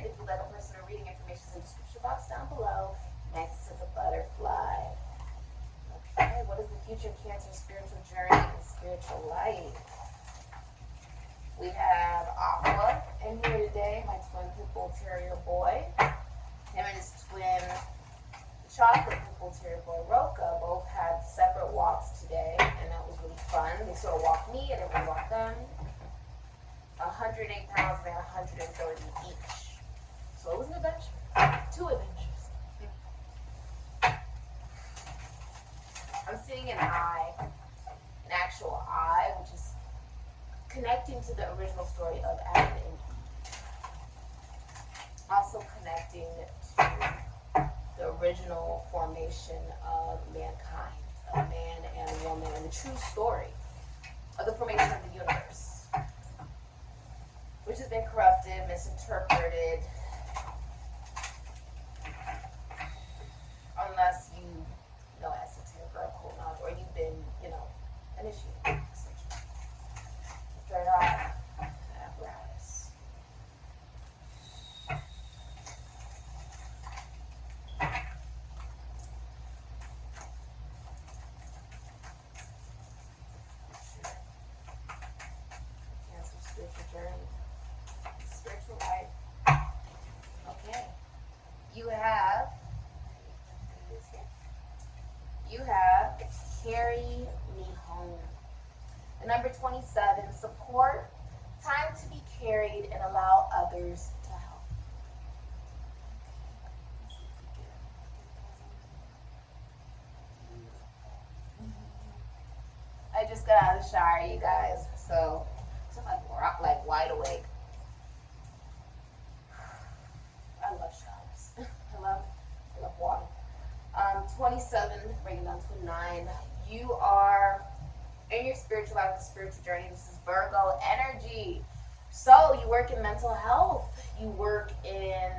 If you'd like a personal reading, information is in the description box down below, next to the butterfly. Okay, what is the future of Cancer, spiritual journey, and spiritual life? We have Aqua in here today, my twin pit bull terrier boy. Him and his twin chocolate pit bull terrier boy, Roca, both had separate walks today, and that was really fun. They sort of walked me, and then we walked them. 108 pounds and 130 each. So it was an adventure. 2 adventures. I'm seeing an eye, an actual eye, which is connecting to the original story of Adam and Eve. Also connecting to the original formation of mankind, a man and a woman, and the true story of the formation of the universe, which has been corrupted, misinterpreted, unless you know esoteric or occult knowledge, or you've been, initiated. Third eye apparatus. Cancer, spiritual journey. Spiritual life. Okay. You have Carry Me Home. The number 27, support, time to be carried and allow others to help. I just got out of the shower, you guys, so I'm like wide awake. I love showers. I love water. 27, bringing down to 9. You are in your spiritual life, spiritual journey. This is Virgo energy. So you work in mental health. You work in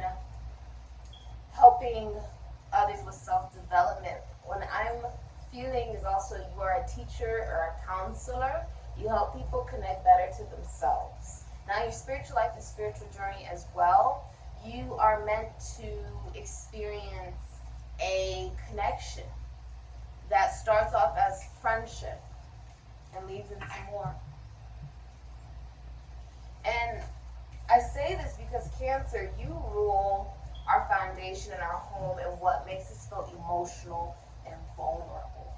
helping others with self-development. What I'm feeling is also you are a teacher or a counselor. You help people connect better to themselves. Now your spiritual life is spiritual journey as well. You are meant to experience a connection that starts off as friendship and leads into more. And I say this because Cancer, you rule our foundation and our home and what makes us feel emotional and vulnerable.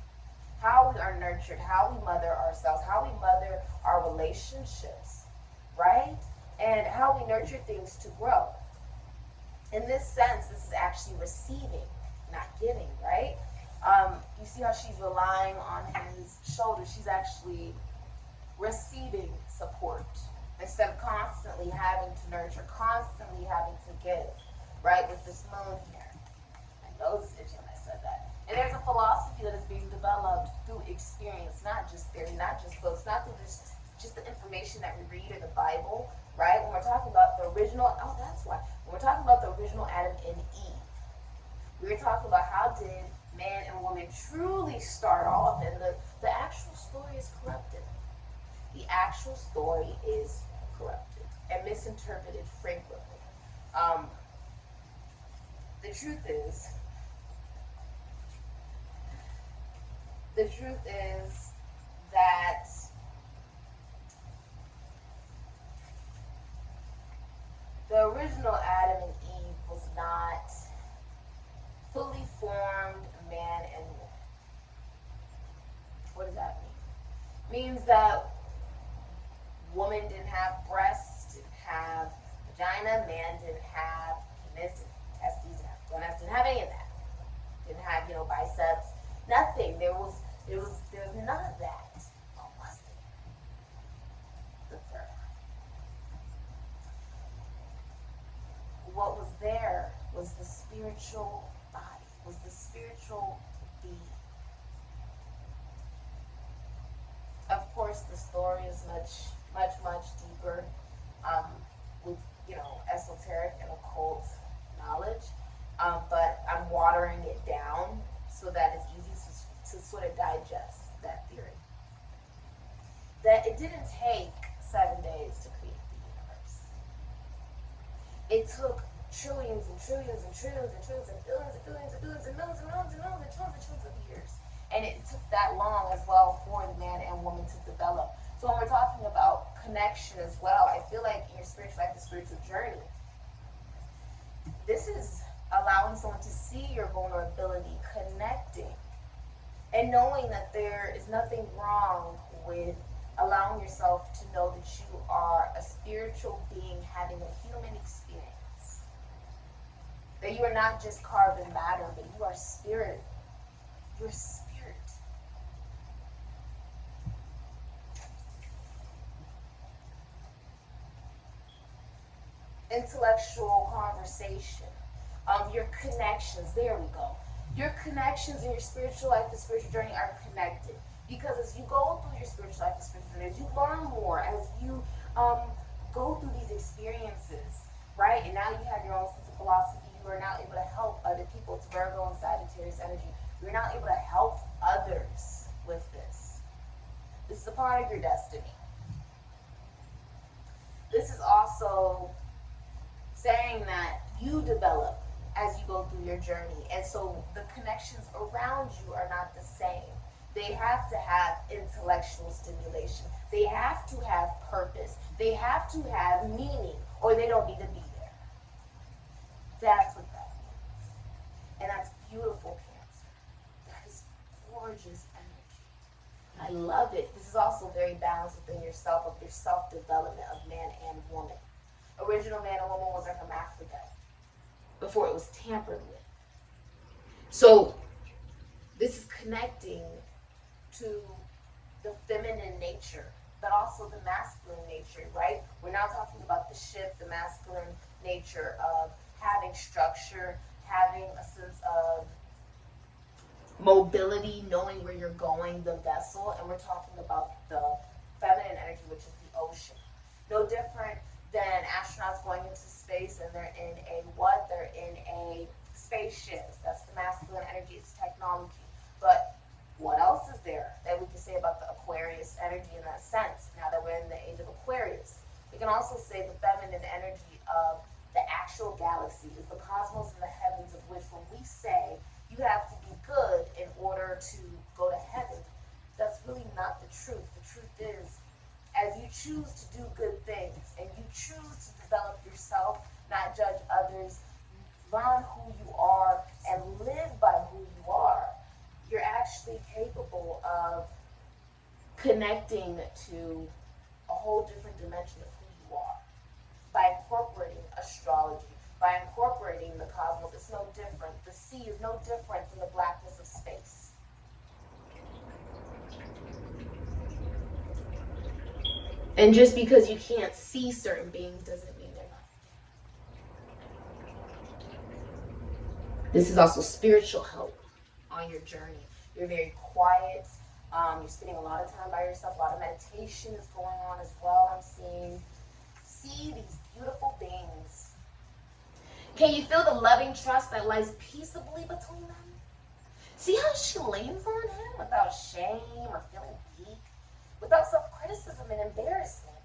How we are nurtured, how we mother ourselves, how we mother our relationships, right? And how we nurture things to grow. In this sense, this is actually receiving, not giving, right? You see how she's relying on his shoulders. She's actually receiving support instead of constantly having to nurture, constantly having to give, right? With this moon here. My nose is itching when I said that. And there's a philosophy that is being developed through experience, not just theory, not just books, not through just the information that we read or the Bible, right? When we're talking about the original, that's why. When we're talking about the original Adam and Eve, we were talking about how did man and woman truly start off, and the actual story is corrupted. The actual story is corrupted and misinterpreted frequently. The truth is that the original Adam and Eve was not fully formed man and woman. What does that mean? It means that woman didn't have breasts, didn't have vagina, man didn't have penis, testes, didn't have any of that. Didn't have, biceps, nothing. There was none of that. What was there? The third. What was there was the spiritual body, was the spiritual being. Of course, the story is much deeper with, esoteric and occult knowledge, but I'm watering it down so that it's easy to sort of digest that theory. That it didn't take 7 days to create the universe. It took trillions and trillions and trillions and trillions and billions and billions and billions and millions and millions and millions and trillions and trillions of years. And it took that long as well for the man and woman to develop. So when we're talking about connection as well, I feel like in your spiritual life, the spiritual journey, this is allowing someone to see your vulnerability, connecting, and knowing that there is nothing wrong with allowing yourself to know that you are a spiritual being having a human experience. That you are not just carved in matter, but you are spirit. You're spirit. Intellectual conversation. Your connections, there we go. Your connections in your spiritual life, the spiritual journey are connected. Because as you go through your spiritual life, the spiritual journey, as you learn more, as you go through these experiences, right? And now you have your own sense of philosophy. You are now able to help other people. It's Virgo and Sagittarius energy. You're now able to help others with this. This is a part of your destiny. This is also saying that you develop as you go through your journey. And so the connections around you are not the same. They have to have intellectual stimulation. They have to have purpose. They have to have meaning, or they don't need to be there. That's what that means. And that's beautiful, Cancer. That is gorgeous energy. I love it. This is also very balanced within yourself, of your self-development of man and woman. Original man and woman was a hermaphrodite before it was tampered with. So this is connecting to the feminine nature, but also the masculine nature, right? We're now talking about the shift, the masculine nature of having structure, having a sense of mobility, knowing where you're going, the vessel, and we're talking about the feminine energy, which is the ocean. No different than astronauts going into space and they're in a what? They're in a spaceship. That's the masculine energy, it's technology. But what else is there that we can say about the Aquarius energy in that sense, now that we're in the age of Aquarius? We can also say the feminine energy of the actual galaxy is the cosmos and the heavens, of which when we say you have to be good in order to go to heaven, that's really not the truth. The truth is, as you choose to do good things and you choose to develop yourself, not judge others, learn who you are and live by who you are, you're actually capable of connecting to a whole different dimension of who you are by incorporating astrology, by incorporating the cosmos. It's no different. The sea is no different from the blackness of space. And just because you can't see certain beings doesn't mean they're not there. This is also spiritual help on your journey. You're very quiet. You're spending a lot of time by yourself. A lot of meditation is going on as well. I'm seeing. See these beautiful beings. Can you feel the loving trust that lies peaceably between them? See how she leans on him without shame or feeling weak, without self-criticism and embarrassment.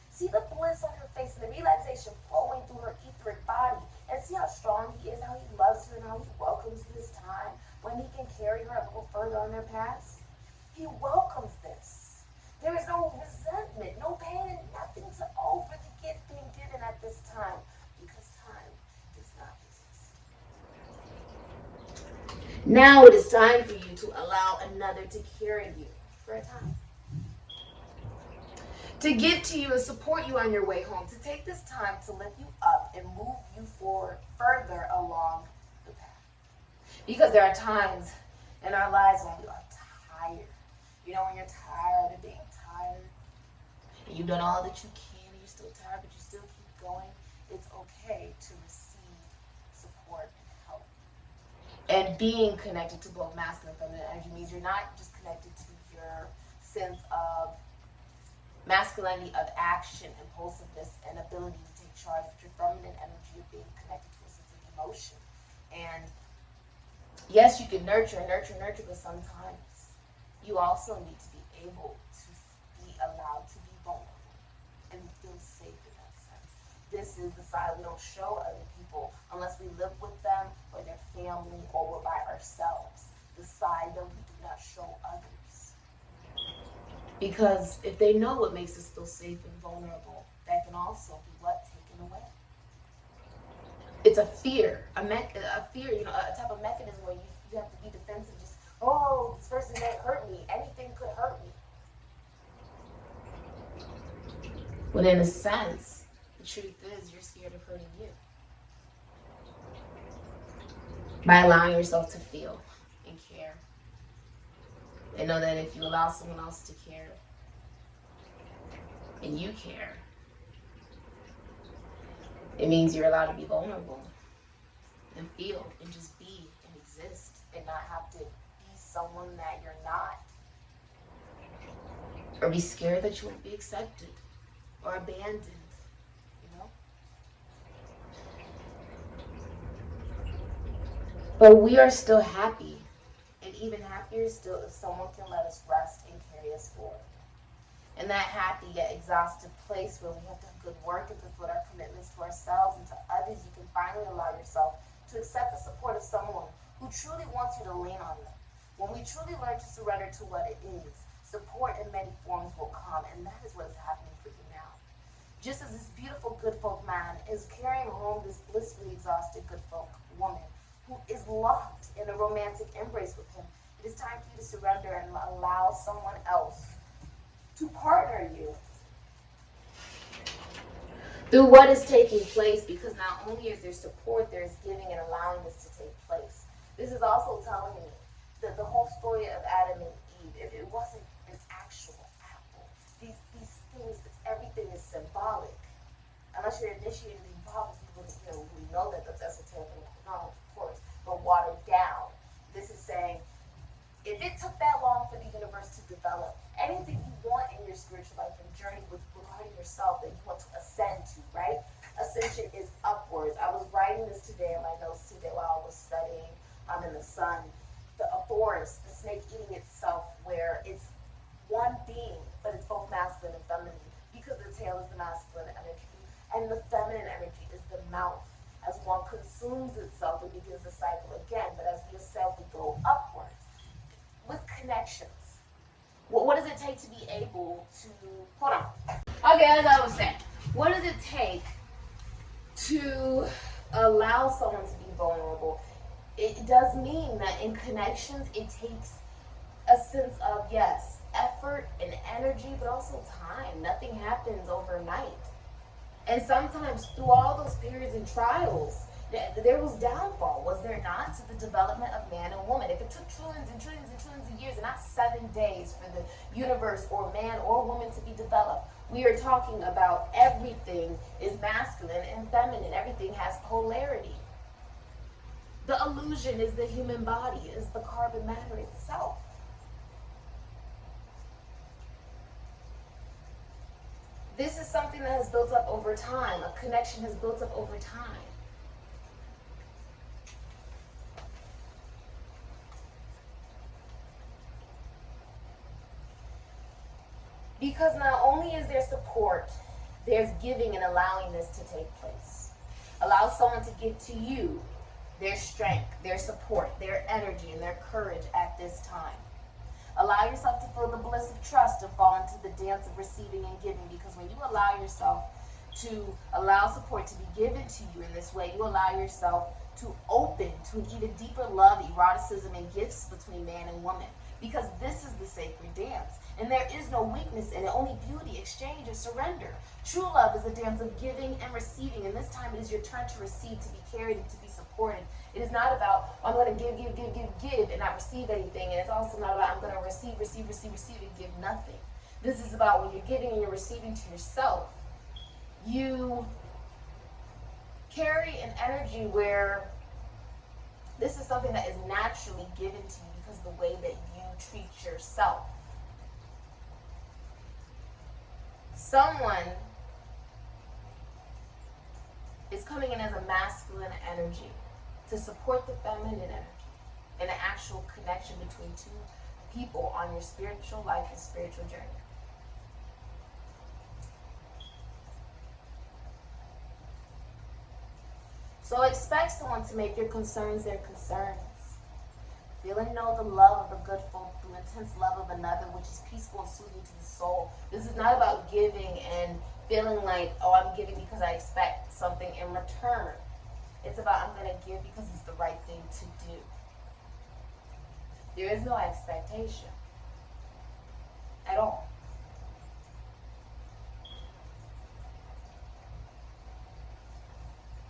See the bliss on her face and the relaxation flowing through her etheric body. And see how strong he is, how he loves her, and how he welcomes this time when he can carry her a little further on their paths. He welcomes this. There is no resentment, no pain, and nothing to owe for the gift being given at this time, because time does not exist. Now it is time for you to allow another to carry you for a time. To give to you and support you on your way home, to take this time to lift you up and move you forward further along the path. Because there are times in our lives when we are tired. You know, when you're tired of being tired, and you've done all that you can, and you're still tired, but you still keep going, it's okay to receive support and help. And being connected to both masculine and feminine energy means you're not just connected to your sense of masculinity of action, impulsiveness, and ability to take charge, but your feminine energy of being connected to a sense of emotion. And yes, you can nurture, but sometimes you also need to be able to be allowed to be vulnerable and feel safe in that sense. This is the side we don't show other people Because if they know what makes us feel safe and vulnerable, that can also be what? Taken away. It's a fear, a fear, you know, a type of mechanism where you have to be defensive. Just, oh, this person may hurt me. Anything could hurt me. When in a sense, the truth is you're scared of hurting you. By allowing yourself to feel and care. And know that if you allow someone else to care, and you care, it means you're allowed to be vulnerable and feel and just be and exist and not have to be someone that you're not. Or be scared that you won't be accepted or abandoned, you know? But we are still happy, and even happier still if someone can let us rest and carry us forward. In that happy yet exhausted place where we have done good work and fulfilled our commitments to ourselves and to others, you can finally allow yourself to accept the support of someone who truly wants you to lean on them. When we truly learn to surrender to what it is, support in many forms will come, and that is what is happening for you now. Just as this beautiful good folk man is carrying home this blissfully exhausted good folk woman who is locked in a romantic embrace with him, it is time for you to surrender and allow someone else to partner you through what is taking place, because not only is there support, there is giving and allowing this to take place. This is also telling me that the whole story of Adam and Eve, if it wasn't an actual apple, these things, everything is symbolic. Unless you're initiated in problems, we know that that's esoteric knowledge, of course, but watered down. This is saying, if it took that long for the universe to develop, anything you want in your spiritual life and journey with regarding yourself that you want to ascend to, right? Ascension is upwards. I was writing this today in my notes today while I was studying in the sun. The Thoris, the snake eating itself, where it's one being, but it's both masculine and feminine, because the tail is the masculine energy, and the feminine energy is the mouth. As one consumes itself, it begins the cycle again, but as we ascend, we go upwards. With connections. What does it take to be able to, hold on. Okay, as I was saying, what does it take to allow someone to be vulnerable? It does mean that in connections, it takes a sense of, yes, effort and energy, but also time. Nothing happens overnight. And sometimes through all those periods and trials, there was downfall, was there not, to the development of man and woman? If it took trillions and trillions and trillions of years and not 7 days for the universe or man or woman to be developed, we are talking about everything is masculine and feminine. Everything has polarity. The illusion is the human body, is the carbon matter itself. This is something that has built up over time. A connection has built up over time. Because not only is there support, there's giving and allowing this to take place. Allow someone to give to you their strength, their support, their energy, and their courage at this time. Allow yourself to feel the bliss of trust and fall into the dance of receiving and giving, because when you allow yourself to allow support to be given to you in this way, you allow yourself to open to an even deeper love, eroticism, and gifts between man and woman, because this is the sacred dance. And there is no weakness in it, only beauty, exchange, and surrender. True love is a dance of giving and receiving, and this time it is your turn to receive, to be carried, and to be supported. It is not about, I'm going to give, and not receive anything. And it's also not about, I'm going to receive, and give nothing. This is about when you're giving and you're receiving to yourself, you carry an energy where this is something that is naturally given to you because of the way that you treat yourself. Someone is coming in as a masculine energy to support the feminine energy and an actual connection between two people on your spiritual life and spiritual journey. So expect someone to make your concerns their concerns. Feel and know the love of the good folk through intense love of another, which is peaceful and soothing to the soul. This is not about giving and feeling like, oh, I'm giving because I expect something in return. It's about, I'm going to give because it's the right thing to do. There is no expectation at all.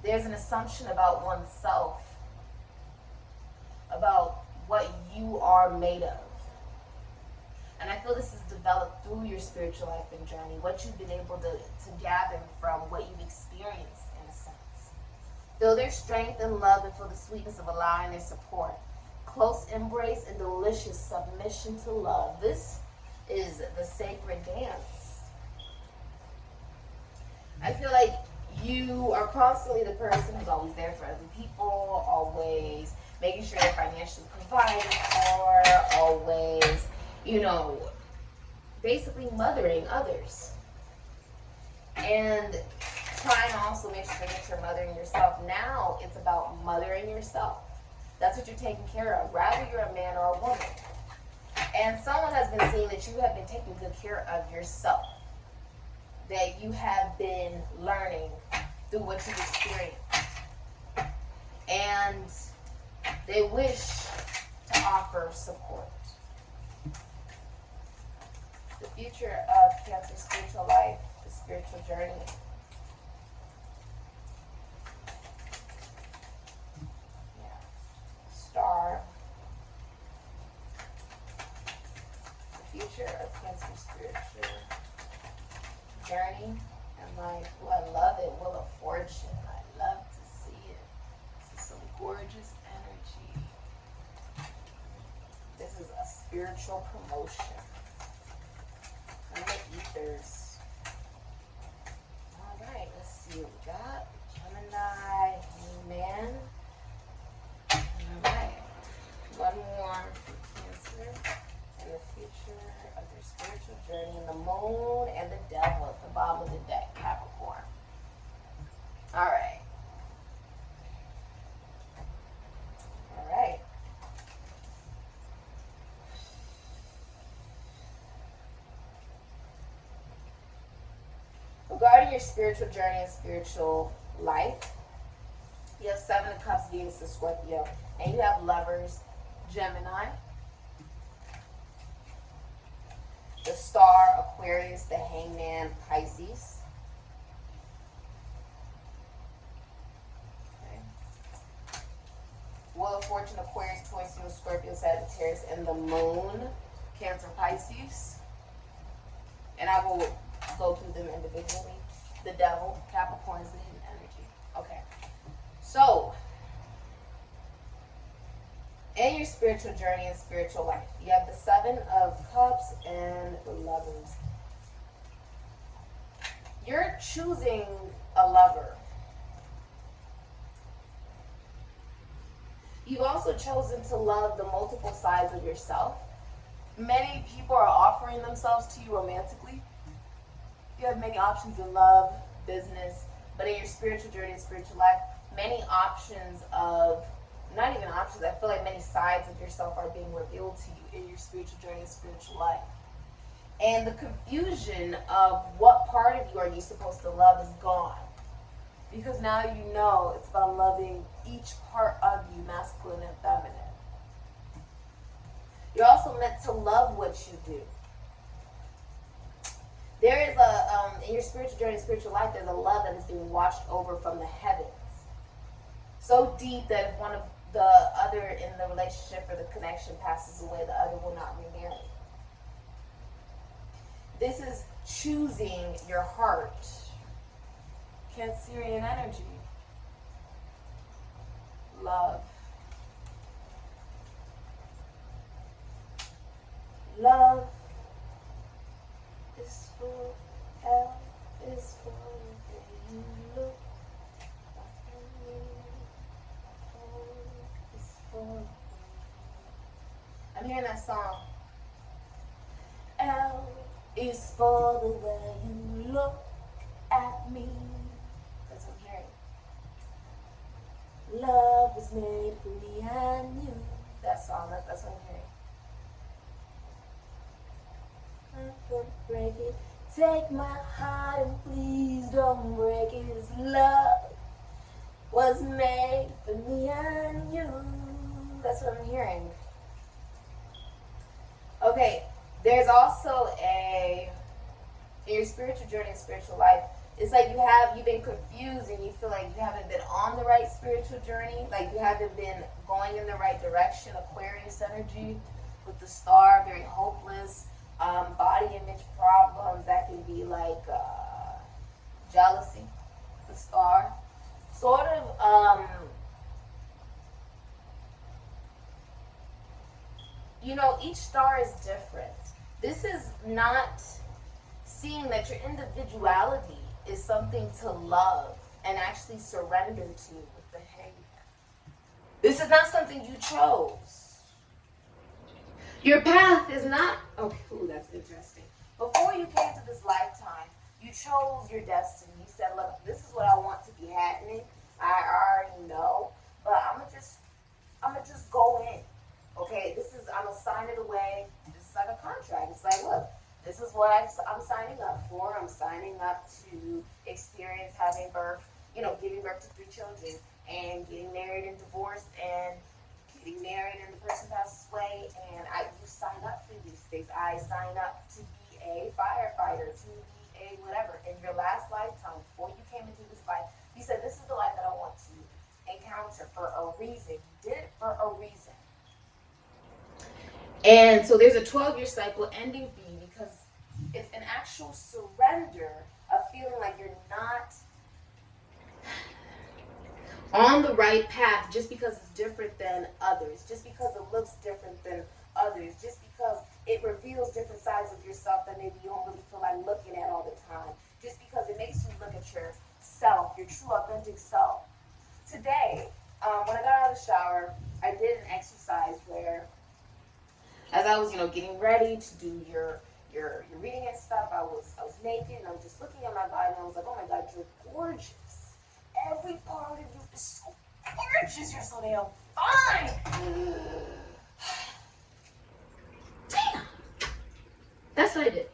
There's an assumption about oneself, about what you are made of. And I feel this is developed through your spiritual life and journey, what you've been able to gather from what you've experienced, in a sense. Feel their strength and love and feel the sweetness of allowing their support. Close embrace and delicious submission to love. This is the sacred dance. I feel like you are constantly the person who's always there for other people, always making sure they're financially provided for, always, you know, basically mothering others. And trying to also make sure that you're mothering yourself. Now it's about mothering yourself. That's what you're taking care of, rather you're a man or a woman. And someone has been seeing that you have been taking good care of yourself, that you have been learning through what you've experienced. And they wish to offer support. The future of Cancer's spiritual life, the spiritual journey. Star. The future of Cancer's spiritual journey and life. Oh, I love it. Wheel of Fortune. I love to see it. This is some gorgeous energy. This is a spiritual promotion. And the ethers. Alright, let's see what we got. Gemini, man. Alright. One more for Cancer. And the future of their spiritual journey. And the moon and the devil at the bottom of the deck. Capricorn. Alright. Alright. Regarding your spiritual journey and spiritual life, you have Seven of Cups, Venus, and Scorpio. And you have Lovers, Gemini. The Star, Aquarius, the Hangman, Pisces. Okay. Wheel of Fortune, Aquarius, Taurus, Scorpio, Sagittarius, and the Moon, Cancer, Pisces. And I will go through them individually. The Devil, Capricorn is the hidden energy. Okay. So, in your spiritual journey and spiritual life, you have the Seven of Cups and the Lovers. You're choosing a lover. You've also chosen to love the multiple sides of yourself. Many people are offering themselves to you romantically. You have many options in love, business, but in your spiritual journey and spiritual life, many options of, not even options, I feel like many sides of yourself are being revealed to you in your spiritual journey and spiritual life. And the confusion of what part of you are you supposed to love is gone. Because now you know it's about loving each part of you, masculine and feminine. You're also meant to love what you do. There is a, in your spiritual journey and spiritual life, there's a love that is being watched over from the heavens. So deep that if one of the other in the relationship or the connection passes away, the other will not remarry. This is choosing your heart. Cancerian energy. Love. Love is for hell, is for the way you look. I'm hearing that song. L is for the way you look at me. That's what I'm hearing. Love was made for me and you. That's song. That's what I'm hearing. Don't break it. Take my heart and please don't break it. His love was made for me and you. That's what I'm hearing. Okay, there's also in your spiritual journey and spiritual life, it's like you've been confused and you feel like you haven't been on the right spiritual journey, like you haven't been going in the right direction. Aquarius energy with the star, very hopeless, body image problems. That can be like jealousy, the star, sort of. Each star is different. This is not seeing that your individuality is something to love and actually surrender to with the Hangman. This is not something you chose. Your path is not, okay, ooh, that's interesting. Before you came to this lifetime, you chose your destiny. You said, look, this is what I want to be happening. I already know, but I'm gonna just go in. Okay, I'm gonna sign it away. This is like a contract. It's like, look, this is what I'm signing up for. I'm signing up to experience having birth, giving birth to 3 children and getting married and divorced and getting married and the person passes away. And you sign up for these things. I sign up to be a firefighter, to be a whatever. In your last lifetime, before you came into this life, you said, this is the life that I want to encounter for a reason. You did it for a reason. And so there's a 12-year cycle ending for you because it's an actual surrender of feeling like you're not on the right path just because it's different than others, just because it looks different than others, just because it reveals different sides of yourself that maybe you don't really feel like looking at all the time, just because it makes you look at yourself, your true authentic self. Today, when I got out of the shower, I did an exercise where, as I was, getting ready to do your reading and stuff, I was naked and I was just looking at my body and I was like, oh my God, you're gorgeous. Every part of you is so gorgeous. You're so damn fine. Damn. That's what I did.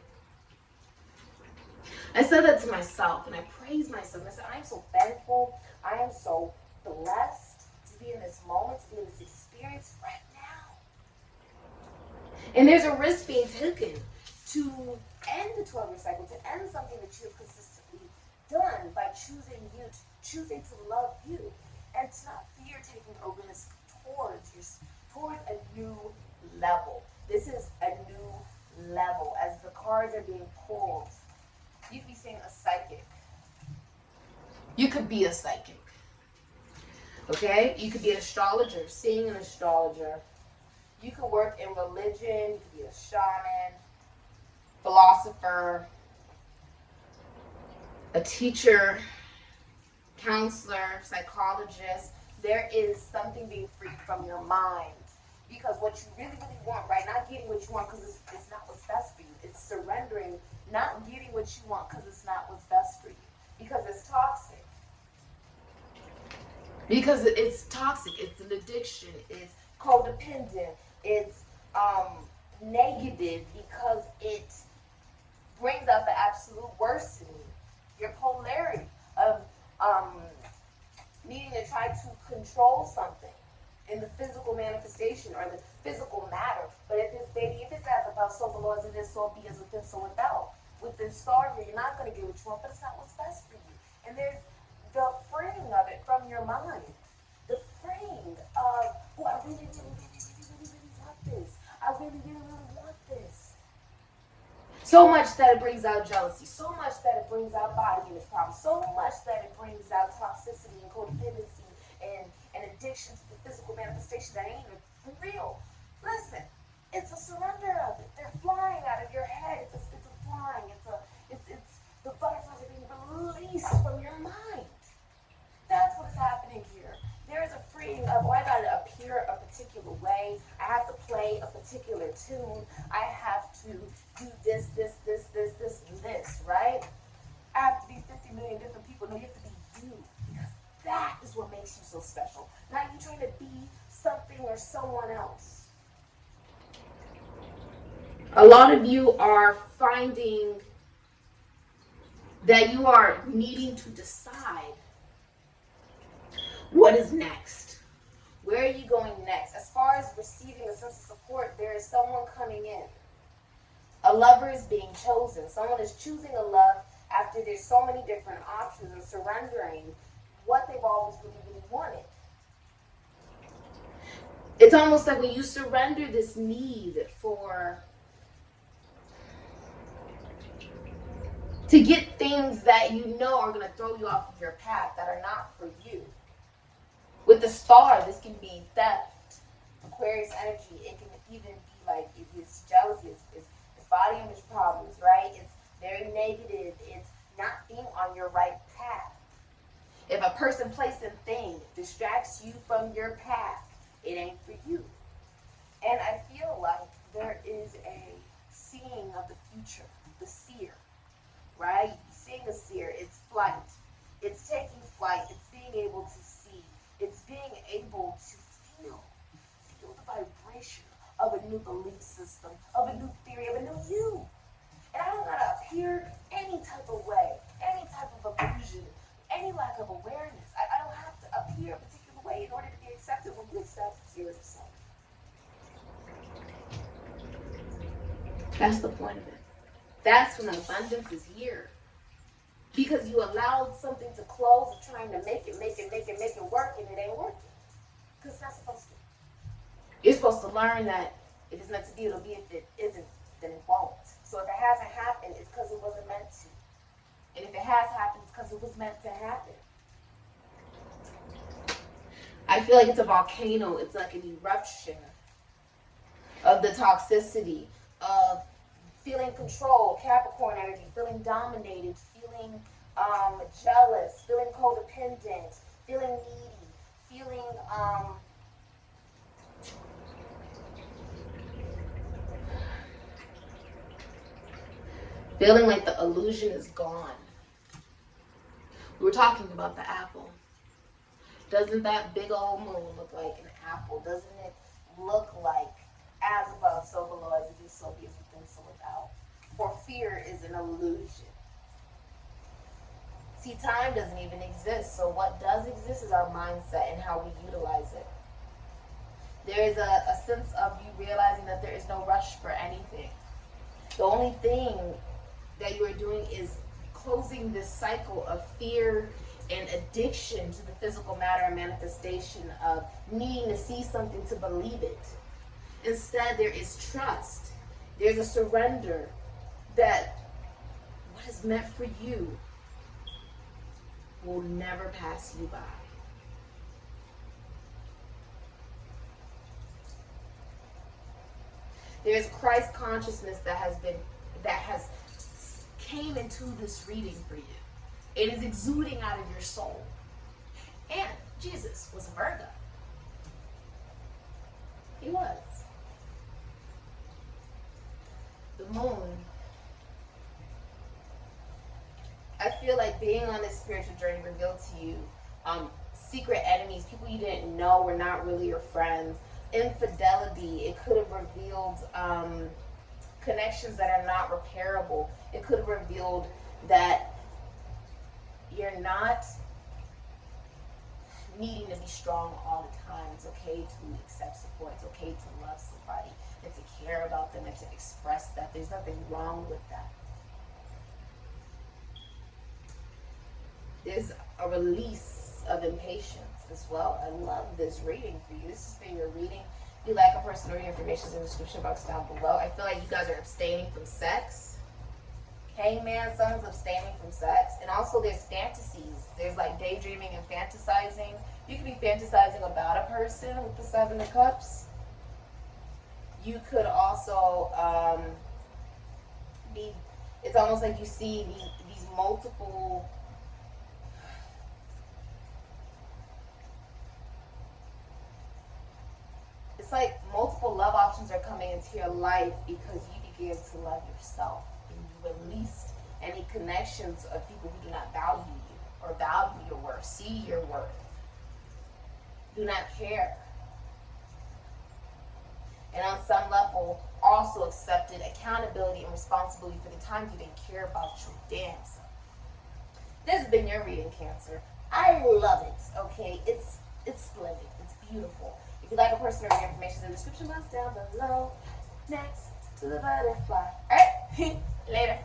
I said that to myself and I praised myself. I said, I am so thankful. I am so blessed to be in this moment, to be in this experience right now. And there's a risk being taken to end the 12-year cycle, to end something that you have consistently done by choosing you, choosing to love you, and to not fear taking a risk towards a new level. This is a new level. As the cards are being pulled, you could be seeing a psychic. You could be a psychic. Okay? You could be an astrologer, seeing an astrologer. You could work in religion, you could be a shaman, philosopher, a teacher, counselor, psychologist. There is something being freed from your mind. Because what you really, really want, right? Not getting what you want because it's not what's best for you. It's surrendering, not getting what you want because it's not what's best for you. Because it's toxic. Because it's toxic. It's an addiction. It's codependent. It's negative because it brings out the absolute worst in you. Your polarity of needing to try to control something in the physical manifestation or the physical matter. But if it's as above, so below, as it is, so be, as within, so without. With the star here, you're not going to get what you want, but it's not what's best for you. And there's the freeing of it from your mind. The freeing of, oh, I really, really, really, really, really, really want this. I really, really, really want this. So much that it brings out jealousy. So much that it brings out body image problems. So much that it brings out toxicity and codependency and addiction to the physical manifestation that ain't even real. Listen, it's a surrender of it. They're flying out of your head. It's a flying. It's the butterflies are being released from your mind. That's what is happening here. There is a freeing of, I gotta appear a particular way. I have to play a particular tune. I have to do this, and this, right? I have to be 50 million different people. No, you have to be you. Because that is what makes you so special. Not you trying to be something or someone else. A lot of you are finding that you are needing to decide what is next. Where are you going next? As far as receiving a sense of support, there is someone coming in. A lover is being chosen. Someone is choosing a love after there's so many different options and surrendering what they've always really, really wanted. It's almost like when you surrender this need to get things that you know are going to throw you off of your path that are not for you. With the star, this can be theft, Aquarius energy. It can even be like if it's jealousy, it's body image problems, right? It's very negative. It's not being on your right path. If a person, place, and thing distracts you from your path, it ain't for you. And I feel like there is a seeing of the future, the seer, right? Seeing a seer, it's flight. It's taking flight. It's being able to see. It's being able to feel the vibration of a new belief system, of a new theory, of a new you. And I don't gotta appear any type of way, any type of illusion, any lack of awareness. I don't have to appear a particular way in order to be accepted when you accept yourself. That's the point of it. That's when abundance is here. Because you allowed something to close of trying to make it work, and it ain't working. Because it's not supposed to. You're supposed to learn that if it's meant to be, it'll be. If it isn't, then it won't. So if it hasn't happened, it's because it wasn't meant to. And if it has happened, it's because it was meant to happen. I feel like it's a volcano. It's like an eruption of the toxicity of feeling control, Capricorn energy, feeling dominated, feeling jealous, feeling codependent, feeling needy, feeling like the illusion is gone. We were talking about the apple. Doesn't that big old moon look like an apple? Doesn't it look like as above, so below, as it is, so be, as within, so without? For fear is an illusion. See, time doesn't even exist. So what does exist is our mindset and how we utilize it. There is a sense of you realizing that there is no rush for anything. The only thing that you are doing is closing this cycle of fear and addiction to the physical matter and manifestation of needing to see something to believe it. Instead, there is trust. There's a surrender that what is meant for you will never pass you by. There's Christ consciousness that has came into this reading for you. It is exuding out of your soul. And Jesus was a Virgo. He was. The moon. I feel like being on this spiritual journey revealed to you secret enemies, people you didn't know were not really your friends. Infidelity, it could have revealed connections that are not repairable. It could have revealed that you're not needing to be strong all the time. It's okay to accept support. It's okay to love somebody and to care about them and to express that. There's nothing wrong with that. There's a release of impatience as well. I love this reading for you. This has been your reading. If you like a personal reading, information is in the description box down below. I feel like you guys are abstaining from sex. Hangman, someone's abstaining from sex. And also there's fantasies. There's like daydreaming and fantasizing. You could be fantasizing about a person with the Seven of Cups. You could also be, it's almost like you see these multiple it's like multiple love options are coming into your life because you began to love yourself and you released any connections of people who do not value you or value your worth, see your worth, do not care. And on some level, also accepted accountability and responsibility for the times you didn't care about your damn self. This has been your reading, Cancer. I love it, okay? It's splendid. It's beautiful. If you'd like a personal reading, information is in the description box down below. Next to the butterfly. Alright? Later.